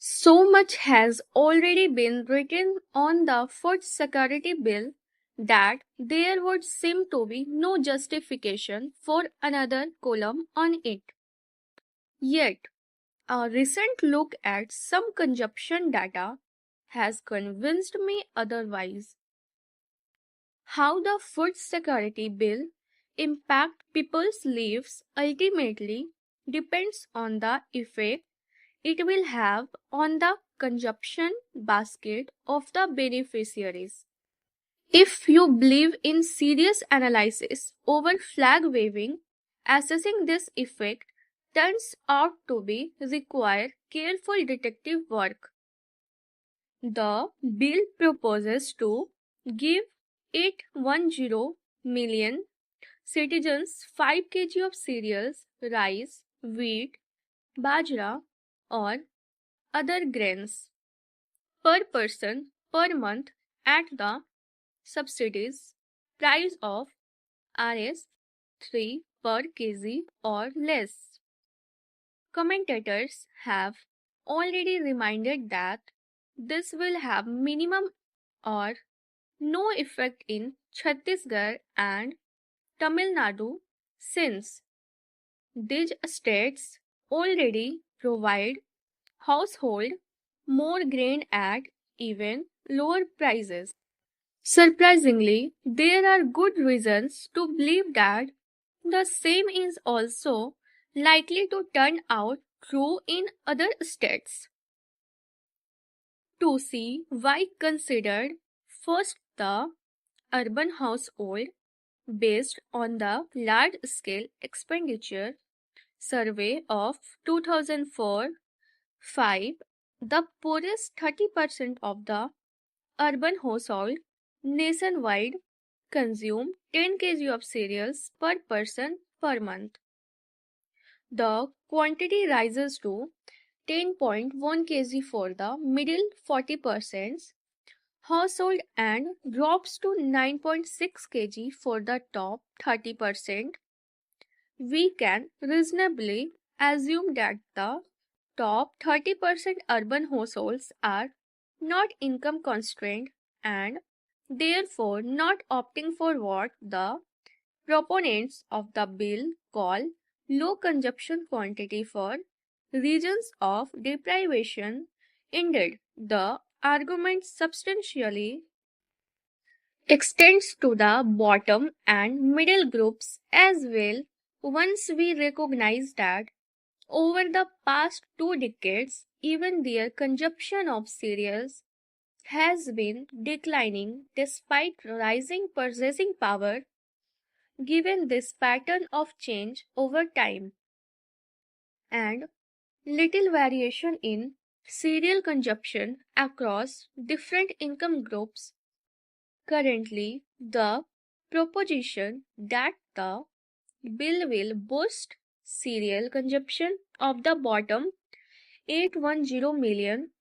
So much has already been written on the food security bill that there would seem to be no justification for another column on it. Yet, a recent look at some consumption data has convinced me otherwise. How the food security bill impact people's lives ultimately depends on the effect it will have on the consumption basket of the beneficiaries. If you believe in serious analysis over flag waving, assessing this effect turns out to be require careful detective work. The bill proposes to give 810 million citizens 5 kg of cereals, rice, wheat, bajra, or other grains per person per month at the subsidies price of Rs 3 per kg or less. Commentators have already reminded that this will have minimum or no effect in Chhattisgarh and Tamil Nadu since these states already provide household more grain at even lower prices. Surprisingly, there are good reasons to believe that the same is also likely to turn out true in other states. To see why considered first the urban household based on the large scale expenditure survey of 2004-5, the poorest 30% of the urban household nationwide consume 10 kg of cereals per person per month. The quantity rises to 10.1 kg for the middle 40% household and drops to 9.6 kg for the top 30%. We can reasonably assume that the top 30% urban households are not income constrained and therefore not opting for what the proponents of the bill call low consumption quantity for regions of deprivation. Indeed, the argument substantially extends to the bottom and middle groups as well once we recognize that over the past 2 decades, even their consumption of cereals has been declining despite rising purchasing power. Given this pattern of change over time and little variation in cereal consumption across different income groups, currently the proposition that the bill will boost cereal consumption of the bottom 810 million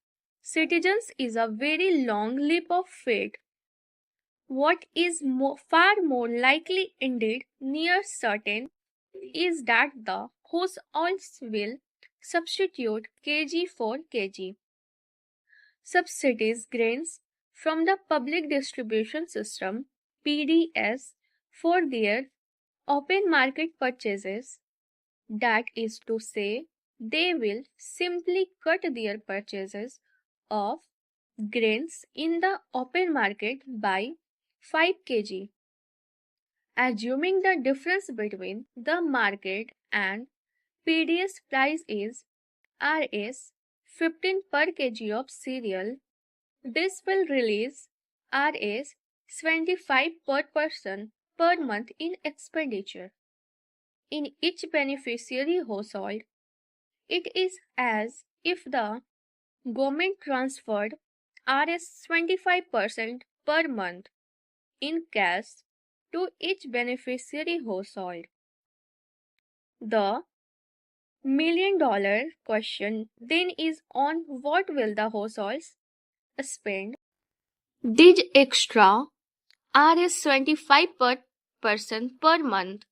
citizens is a very long leap of faith. What is far more likely, indeed near certain, is that the households will substitute kg for kg subsidies grains from the public distribution system PDS for their open market purchases. That is to say, they will simply cut their purchases of grains in the open market by 5 kg, assuming the difference between the market and PDS price is Rs 15 per kg of cereal. This will release Rs 25 per person per month in expenditure. In each beneficiary household, it is as if the government transferred Rs 25% per month in cash to each beneficiary household. The $1 million question then is on what will the households spend this extra Rs 25 per person per month.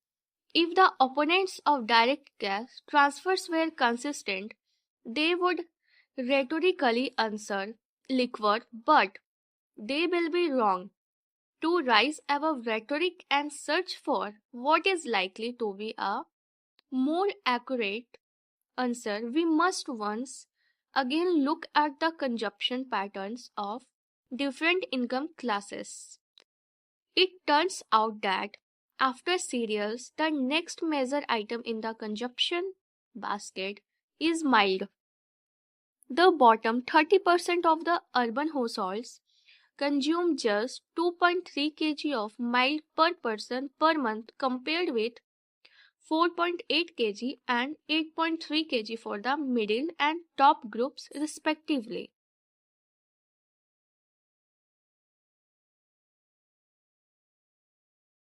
If the opponents of direct cash transfers were consistent, they would rhetorically answer liquor, but they will be wrong. To rise above rhetoric and search for what is likely to be a more accurate answer, we must once again look at the consumption patterns of different income classes. It turns out that after cereals, the next major item in the consumption basket is mild. The bottom 30% of the urban households consume just 2.3 kg of mild per person per month compared with 4.8 kg and 8.3 kg for the middle and top groups respectively.